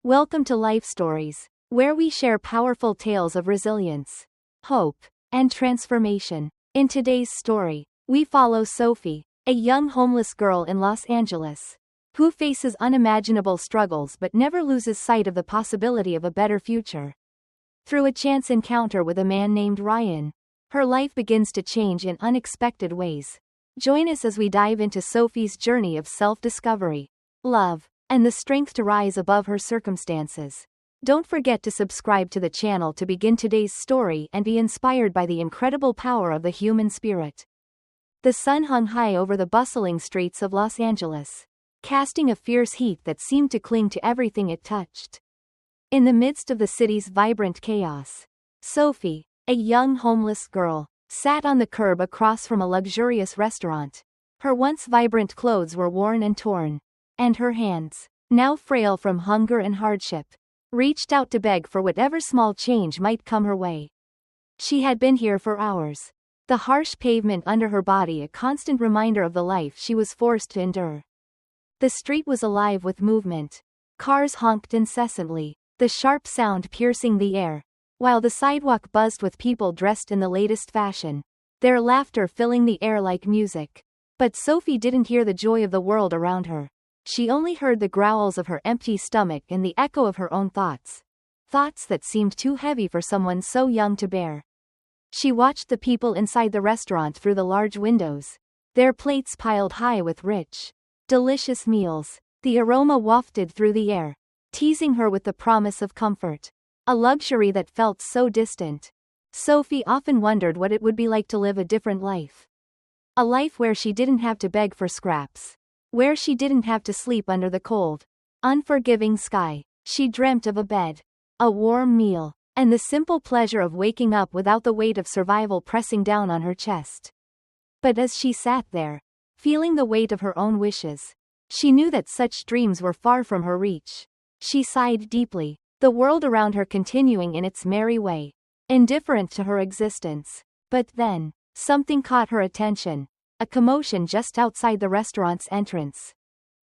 Welcome to Life Stories, where we share powerful tales of resilience, hope, and transformation. In today's story, we follow Sophie, a young homeless girl in Los Angeles, who faces unimaginable struggles but never loses sight of the possibility of a better future. Through a chance encounter with a man named Ryan, her life begins to change in unexpected ways. Join us as we dive into Sophie's journey of self-discovery, love, and the strength to rise above her circumstances. Don't forget to subscribe to the channel to begin today's story and be inspired by the incredible power of the human spirit. The sun hung high over the bustling streets of Los Angeles, casting a fierce heat that seemed to cling to everything it touched. In the midst of the city's vibrant chaos, Sophie, a young homeless girl, sat on the curb across from a luxurious restaurant. Her once vibrant clothes were worn and torn, and her hands, now frail from hunger and hardship, reached out to beg for whatever small change might come her way. She had been here for hours, the harsh pavement under her body a constant reminder of the life she was forced to endure. The street was alive with movement. Cars honked incessantly, the sharp sound piercing the air, while the sidewalk buzzed with people dressed in the latest fashion, their laughter filling the air like music. But Sophie didn't hear the joy of the world around her. She only heard the growls of her empty stomach and the echo of her own thoughts. Thoughts that seemed too heavy for someone so young to bear. She watched the people inside the restaurant through the large windows, their plates piled high with rich, delicious meals. The aroma wafted through the air, teasing her with the promise of comfort, a luxury that felt so distant. Sophie often wondered what it would be like to live a different life. A life where she didn't have to beg for scraps, where she didn't have to sleep under the cold, unforgiving sky. She dreamt of a bed, a warm meal, and the simple pleasure of waking up without the weight of survival pressing down on her chest. But as she sat there, feeling the weight of her own wishes, she knew that such dreams were far from her reach. She sighed deeply, the world around her continuing in its merry way, indifferent to her existence. But then, something caught her attention, a commotion just outside the restaurant's entrance.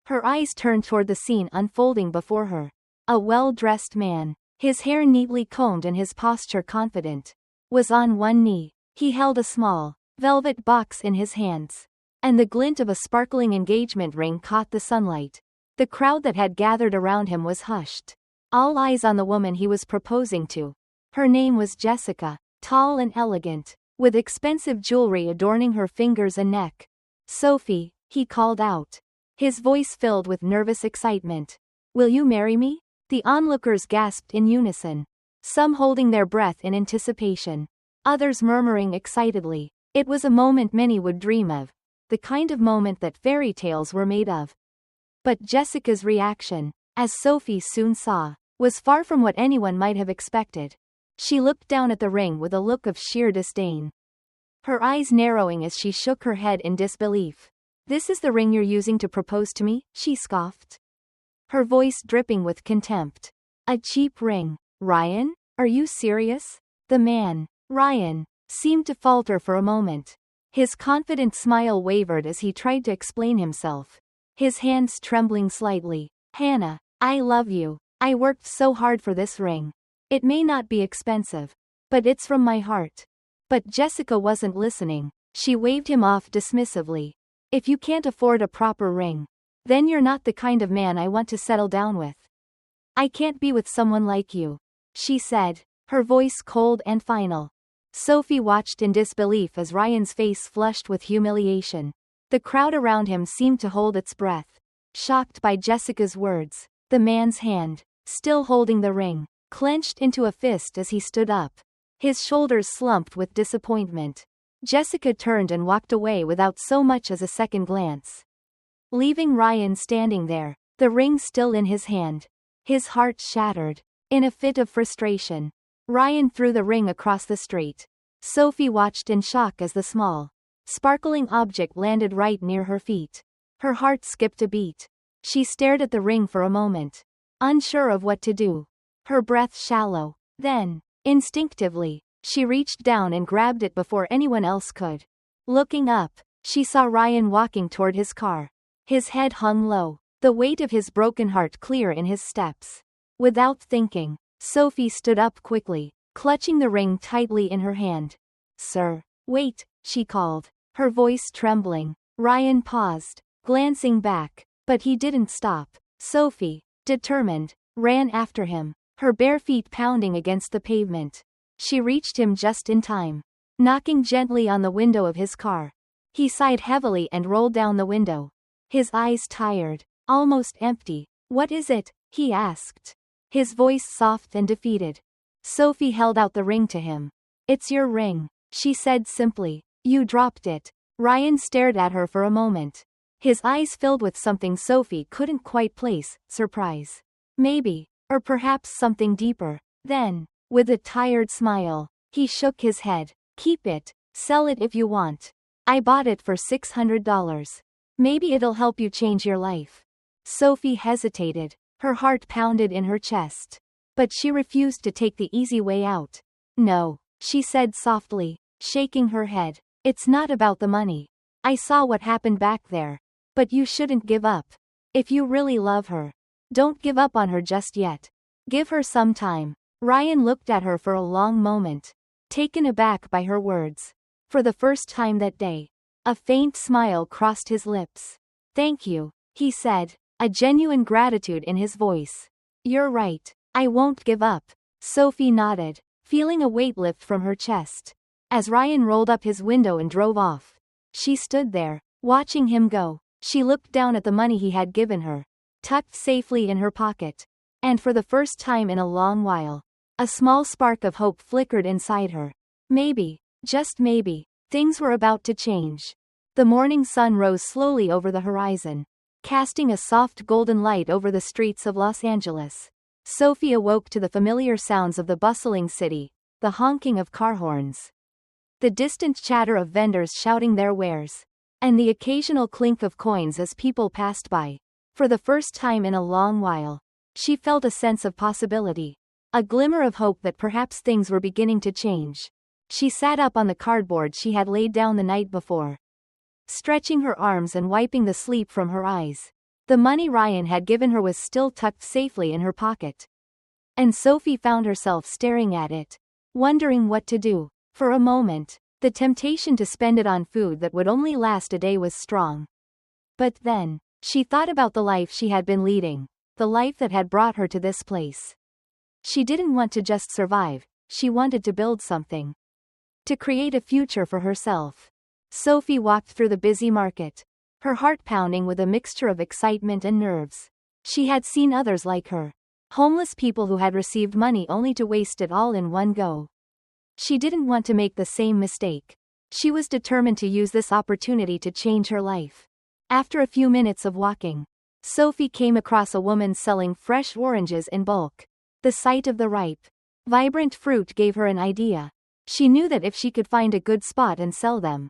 Her eyes turned toward the scene unfolding before her. A well-dressed man, his hair neatly combed and his posture confident, was on one knee. He held a small, velvet box in his hands, and the glint of a sparkling engagement ring caught the sunlight. The crowd that had gathered around him was hushed, all eyes on the woman he was proposing to. Her name was Jessica, tall and elegant, with expensive jewelry adorning her fingers and neck. "Sophie," he called out, his voice filled with nervous excitement. "Will you marry me?" The onlookers gasped in unison, some holding their breath in anticipation, others murmuring excitedly. It was a moment many would dream of, the kind of moment that fairy tales were made of. But Jessica's reaction, as Sophie soon saw, was far from what anyone might have expected. She looked down at the ring with a look of sheer disdain, her eyes narrowing as she shook her head in disbelief. "This is the ring you're using to propose to me?" she scoffed, her voice dripping with contempt. "A cheap ring, Ryan? Are you serious?" The man, Ryan, seemed to falter for a moment. His confident smile wavered as he tried to explain himself, his hands trembling slightly. "Hannah, I love you. I worked so hard for this ring. It may not be expensive, but it's from my heart." But Jessica wasn't listening. She waved him off dismissively. "If you can't afford a proper ring, then you're not the kind of man I want to settle down with. I can't be with someone like you," she said, her voice cold and final. Sophie watched in disbelief as Ryan's face flushed with humiliation. The crowd around him seemed to hold its breath, shocked by Jessica's words. The man's hand, still holding the ring, clenched into a fist as he stood up, his shoulders slumped with disappointment. Jessica turned and walked away without so much as a second glance, leaving Ryan standing there, the ring still in his hand, his heart shattered. In a fit of frustration, Ryan threw the ring across the street. Sophie watched in shock as the small, sparkling object landed right near her feet. Her heart skipped a beat. She stared at the ring for a moment, unsure of what to do, her breath shallow. Then, instinctively, she reached down and grabbed it before anyone else could. Looking up, she saw Ryan walking toward his car. His head hung low, the weight of his broken heart clear in his steps. Without thinking, Sophie stood up quickly, clutching the ring tightly in her hand. Sir, wait, she called, her voice trembling. Ryan paused, glancing back, but he didn't stop. Sophie, determined, ran after him, her bare feet pounding against the pavement. She reached him just in time, knocking gently on the window of his car. He sighed heavily and rolled down the window, his eyes tired, almost empty. What is it? He asked, his voice soft and defeated. Sophie held out the ring to him. It's your ring, she said simply. You dropped it. Ryan stared at her for a moment, his eyes filled with something Sophie couldn't quite place, surprise. Maybe, or perhaps something deeper. Then, with a tired smile, he shook his head. Keep it, sell it if you want. I bought it for $600. Maybe it'll help you change your life. Sophie hesitated, her heart pounded in her chest. But she refused to take the easy way out. No, she said softly, shaking her head. It's not about the money. I saw what happened back there. But you shouldn't give up. If you really love her, don't give up on her just yet. Give her some time. Ryan looked at her for a long moment, taken aback by her words. For the first time that day, a faint smile crossed his lips. Thank you, he said, a genuine gratitude in his voice. You're right. I won't give up. Sophie nodded, feeling a weight lift from her chest. As Ryan rolled up his window and drove off, she stood there, watching him go. She looked down at the money he had given her, tucked safely in her pocket. And for the first time in a long while, a small spark of hope flickered inside her. Maybe, just maybe, things were about to change. The morning sun rose slowly over the horizon, casting a soft golden light over the streets of Los Angeles. Sophie awoke to the familiar sounds of the bustling city, the honking of car horns, the distant chatter of vendors shouting their wares, and the occasional clink of coins as people passed by. For the first time in a long while, she felt a sense of possibility, a glimmer of hope that perhaps things were beginning to change. She sat up on the cardboard she had laid down the night before, stretching her arms and wiping the sleep from her eyes. The money Ryan had given her was still tucked safely in her pocket. And Sophie found herself staring at it, wondering what to do. For a moment, the temptation to spend it on food that would only last a day was strong. But then, she thought about the life she had been leading, the life that had brought her to this place. She didn't want to just survive, she wanted to build something. To create a future for herself. Sophie walked through the busy market, her heart pounding with a mixture of excitement and nerves. She had seen others like her, homeless people who had received money only to waste it all in one go. She didn't want to make the same mistake. She was determined to use this opportunity to change her life. After a few minutes of walking, Sophie came across a woman selling fresh oranges in bulk. The sight of the ripe, vibrant fruit gave her an idea. She knew that if she could find a good spot and sell them,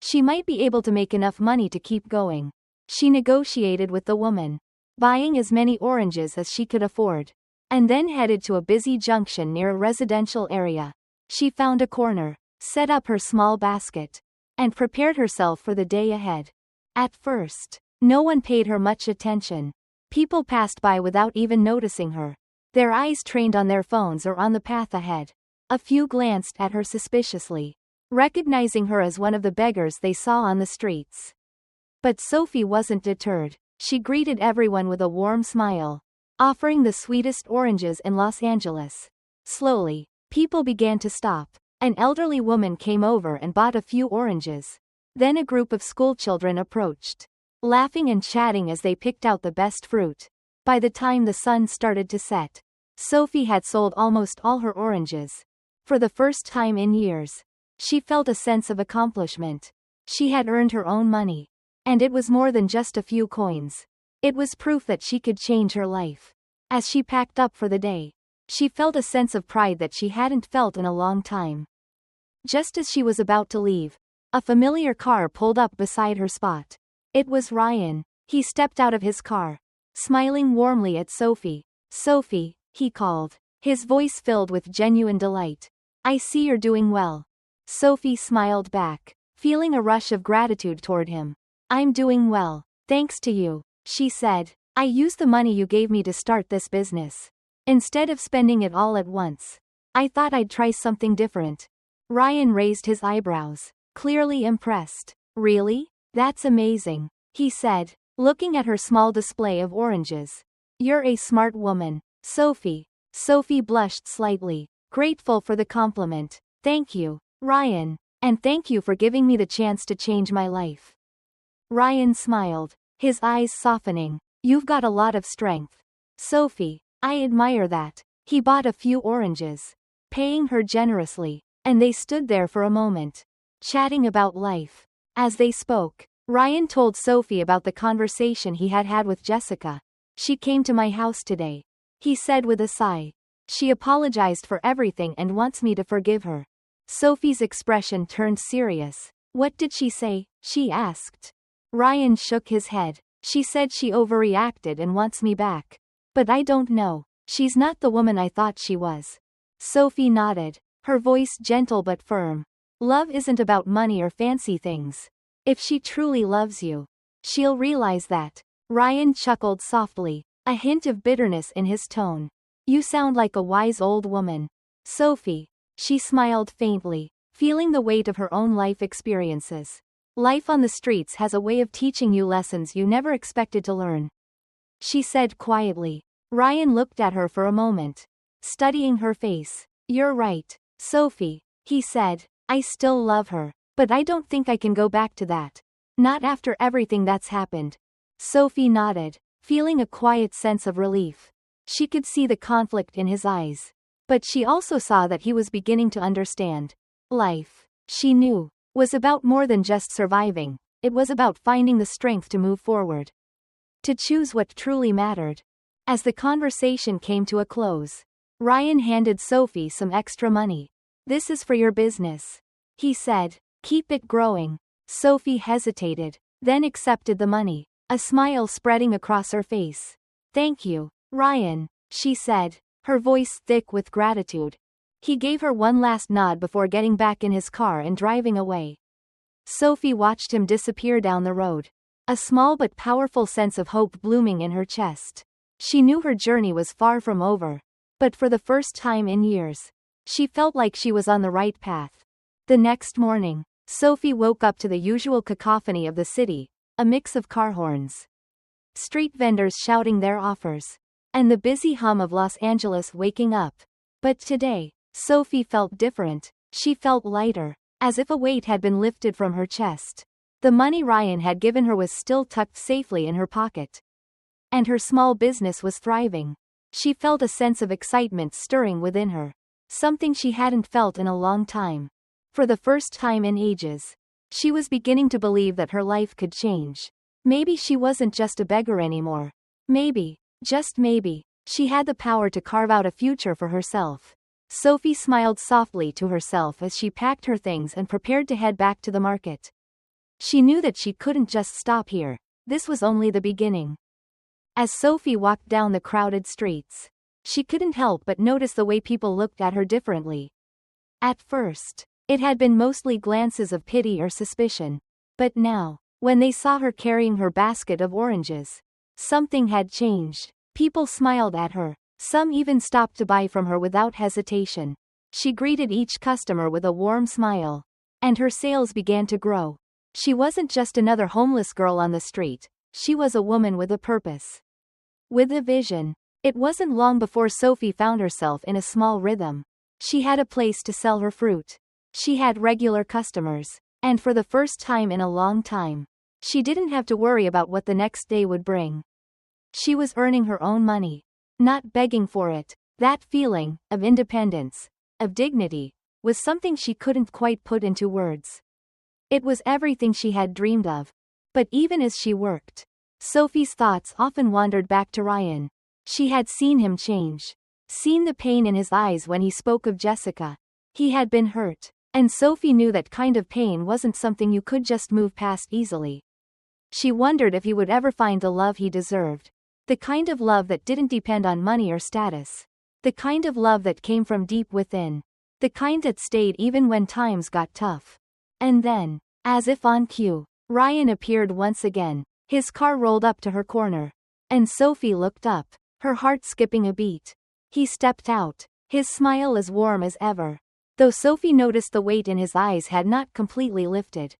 she might be able to make enough money to keep going. She negotiated with the woman, buying as many oranges as she could afford, and then headed to a busy junction near a residential area. She found a corner, set up her small basket, and prepared herself for the day ahead. At first, no one paid her much attention. People passed by without even noticing her, their eyes trained on their phones or on the path ahead. A few glanced at her suspiciously, recognizing her as one of the beggars they saw on the streets. But Sophie wasn't deterred. She greeted everyone with a warm smile, offering the sweetest oranges in Los Angeles. Slowly, people began to stop. An elderly woman came over and bought a few oranges. Then a group of schoolchildren approached, laughing and chatting as they picked out the best fruit. By the time the sun started to set, Sophie had sold almost all her oranges. For the first time in years, she felt a sense of accomplishment. She had earned her own money. And it was more than just a few coins. It was proof that she could change her life. As she packed up for the day, she felt a sense of pride that she hadn't felt in a long time. Just as she was about to leave, a familiar car pulled up beside her spot. It was Ryan. He stepped out of his car, smiling warmly at Sophie. Sophie, he called, his voice filled with genuine delight. I see you're doing well. Sophie smiled back, feeling a rush of gratitude toward him. I'm doing well, thanks to you, she said. I used the money you gave me to start this business. instead of spending it all at once. I thought I'd try something different. Ryan raised his eyebrows, clearly impressed. Really? That's amazing, he said, looking at her small display of oranges. You're a smart woman, Sophie. Sophie blushed slightly, grateful for the compliment. Thank you, Ryan, and thank you for giving me the chance to change my life. Ryan smiled, his eyes softening. You've got a lot of strength, Sophie. I admire that. He bought a few oranges, paying her generously, and they stood there for a moment, chatting about life. As they spoke, Ryan told Sophie about the conversation he had had with Jessica. She came to my house today, he said with a sigh. She apologized for everything and wants me to forgive her. Sophie's expression turned serious. What did she say? She asked. Ryan shook his head. She said she overreacted and wants me back. But I don't know. She's not the woman I thought she was. Sophie nodded, her voice gentle but firm. Love isn't about money or fancy things. If she truly loves you, she'll realize that. Ryan chuckled softly, a hint of bitterness in his tone. You sound like a wise old woman, Sophie. She smiled faintly, feeling the weight of her own life experiences. Life on the streets has a way of teaching you lessons you never expected to learn, she said quietly. Ryan looked at her for a moment, studying her face. You're right, Sophie, he said. I still love her, but I don't think I can go back to that. Not after everything that's happened. Sophie nodded, feeling a quiet sense of relief. She could see the conflict in his eyes, but she also saw that he was beginning to understand. Life, she knew, was about more than just surviving. It was about finding the strength to move forward, to choose what truly mattered. As the conversation came to a close, Ryan handed Sophie some extra money. This is for your business, he said. Keep it growing. Sophie hesitated, then accepted the money, a smile spreading across her face. Thank you, Ryan, she said, her voice thick with gratitude. He gave her one last nod before getting back in his car and driving away. Sophie watched him disappear down the road, a small but powerful sense of hope blooming in her chest. She knew her journey was far from over, but for the first time in years, she felt like she was on the right path. The next morning, Sophie woke up to the usual cacophony of the city, a mix of car horns, street vendors shouting their offers, and the busy hum of Los Angeles waking up. But today, Sophie felt different. She felt lighter, as if a weight had been lifted from her chest. The money Ryan had given her was still tucked safely in her pocket, and her small business was thriving. She felt a sense of excitement stirring within her, something she hadn't felt in a long time. For the first time in ages, she was beginning to believe that her life could change. Maybe she wasn't just a beggar anymore. Maybe, just maybe, she had the power to carve out a future for herself. Sophie smiled softly to herself as she packed her things and prepared to head back to the market. She knew that she couldn't just stop here. This was only the beginning. As Sophie walked down the crowded streets, she couldn't help but notice the way people looked at her differently. At first, it had been mostly glances of pity or suspicion. But now, when they saw her carrying her basket of oranges, something had changed. People smiled at her. Some even stopped to buy from her without hesitation. She greeted each customer with a warm smile, and her sales began to grow. She wasn't just another homeless girl on the street. She was a woman with a purpose, with a vision. It wasn't long before Sophie found herself in a small rhythm. She had a place to sell her fruit. She had regular customers, and for the first time in a long time, she didn't have to worry about what the next day would bring. She was earning her own money, not begging for it. That feeling of independence, of dignity, was something she couldn't quite put into words. It was everything she had dreamed of. But even as she worked, Sophie's thoughts often wandered back to Ryan. She had seen him change, seen the pain in his eyes when he spoke of Jessica. He had been hurt, and Sophie knew that kind of pain wasn't something you could just move past easily. She wondered if he would ever find the love he deserved. The kind of love that didn't depend on money or status. The kind of love that came from deep within. The kind that stayed even when times got tough. And then, as if on cue, Ryan appeared once again. His car rolled up to her corner, and Sophie looked up, her heart skipping a beat. He stepped out, his smile as warm as ever, though Sophie noticed the weight in his eyes had not completely lifted.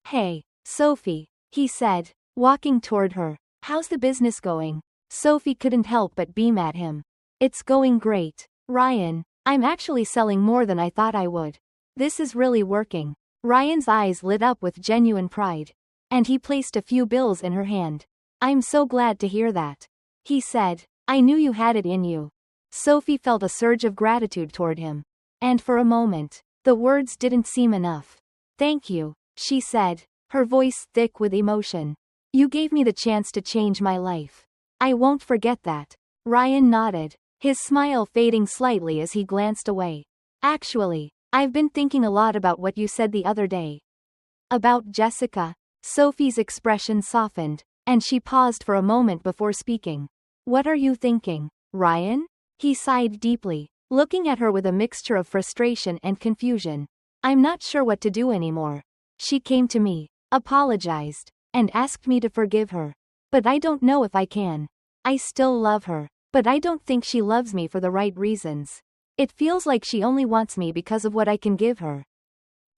"Hey, Sophie," he said, walking toward her. "How's the business going?" Sophie couldn't help but beam at him. "It's going great, Ryan. I'm actually selling more than I thought I would. This is really working." Ryan's eyes lit up with genuine pride, and he placed a few bills in her hand. "I'm so glad to hear that," he said. "I knew you had it in you." Sophie felt a surge of gratitude toward him, and for a moment, the words didn't seem enough. "Thank you," she said, her voice thick with emotion. "You gave me the chance to change my life. I won't forget that." Ryan nodded, his smile fading slightly as he glanced away. "Actually, I've been thinking a lot about what you said the other day." "About Jessica?" Sophie's expression softened, and she paused for a moment before speaking. "What are you thinking, Ryan?" He sighed deeply, looking at her with a mixture of frustration and confusion. "I'm not sure what to do anymore. She came to me, apologized, and asked me to forgive her. But I don't know if I can. I still love her, but I don't think she loves me for the right reasons. It feels like she only wants me because of what I can give her."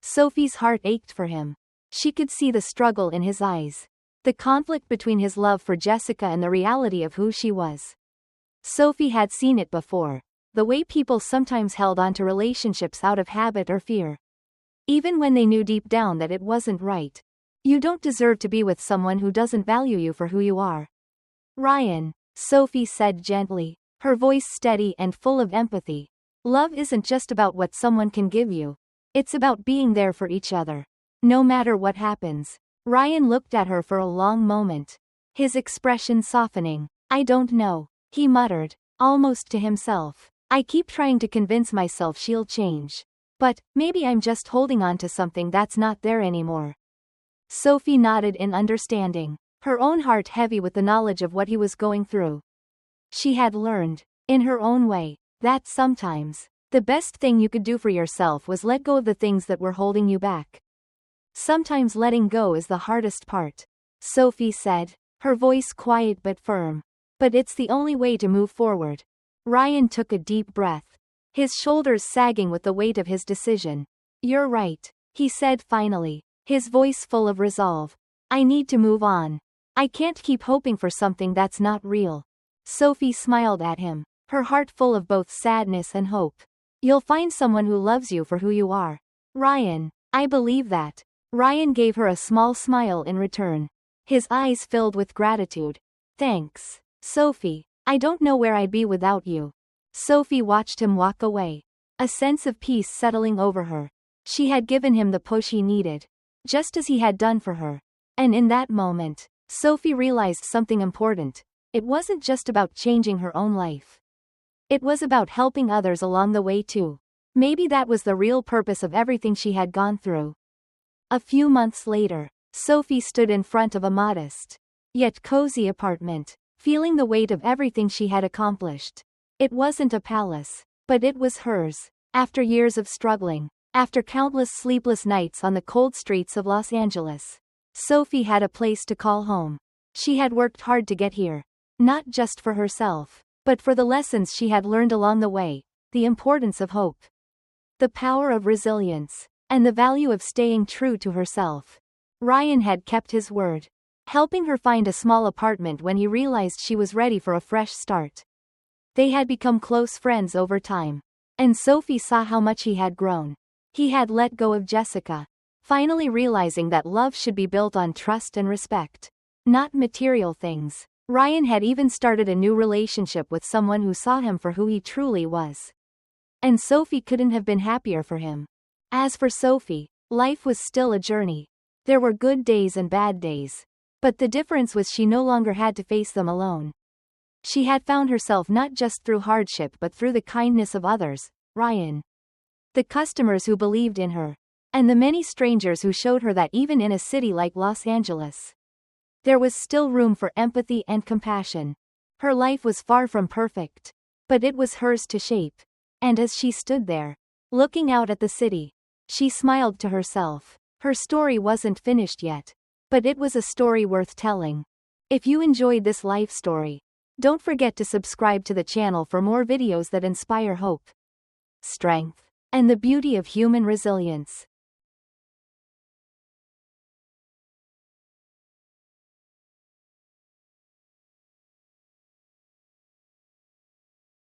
Sophie's heart ached for him. She could see the struggle in his eyes, the conflict between his love for Jessica and the reality of who she was. Sophie had seen it before, the way people sometimes held on to relationships out of habit or fear, even when they knew deep down that it wasn't right. You don't deserve to be with someone who doesn't value you for who you are. "Ryan," Sophie said gently, her voice steady and full of empathy. "Love isn't just about what someone can give you. It's about being there for each other, no matter what happens." Ryan looked at her for a long moment, his expression softening. "I don't know," he muttered, almost to himself. "I keep trying to convince myself she'll change. But maybe I'm just holding on to something that's not there anymore." Sophie nodded in understanding, her own heart heavy with the knowledge of what he was going through. She had learned, in her own way, that sometimes, the best thing you could do for yourself was let go of the things that were holding you back. Sometimes letting go is the hardest part, Sophie said, her voice quiet but firm. But it's the only way to move forward. Ryan took a deep breath, his shoulders sagging with the weight of his decision. "You're right," he said finally, his voice full of resolve. "I need to move on. I can't keep hoping for something that's not real." Sophie smiled at him, her heart full of both sadness and hope. "You'll find someone who loves you for who you are, Ryan. I believe that." Ryan gave her a small smile in return, his eyes filled with gratitude. "Thanks, Sophie. I don't know where I'd be without you." Sophie watched him walk away, a sense of peace settling over her. She had given him the push he needed, just as he had done for her. And in that moment, Sophie realized something important. It wasn't just about changing her own life. It was about helping others along the way too. Maybe that was the real purpose of everything she had gone through. A few months later, Sophie stood in front of a modest, yet cozy apartment, feeling the weight of everything she had accomplished. It wasn't a palace, but it was hers. After years of struggling, after countless sleepless nights on the cold streets of Los Angeles, Sophie had a place to call home. She had worked hard to get here, not just for herself, but for the lessons she had learned along the way, the importance of hope, the power of resilience, and the value of staying true to herself. Ryan had kept his word, helping her find a small apartment when he realized she was ready for a fresh start. They had become close friends over time, and Sophie saw how much he had grown. He had let go of Jessica, finally realizing that love should be built on trust and respect, not material things. Ryan had even started a new relationship with someone who saw him for who he truly was. And Sophie couldn't have been happier for him. As for Sophie, life was still a journey. There were good days and bad days. But the difference was she no longer had to face them alone. She had found herself not just through hardship but through the kindness of others, Ryan, the customers who believed in her, and the many strangers who showed her that even in a city like Los Angeles, there was still room for empathy and compassion. Her life was far from perfect, but it was hers to shape. And as she stood there, looking out at the city, she smiled to herself. Her story wasn't finished yet, but it was a story worth telling. If you enjoyed this life story, Don't forget to subscribe to the channel for more videos that inspire hope, strength, and the beauty of human resilience.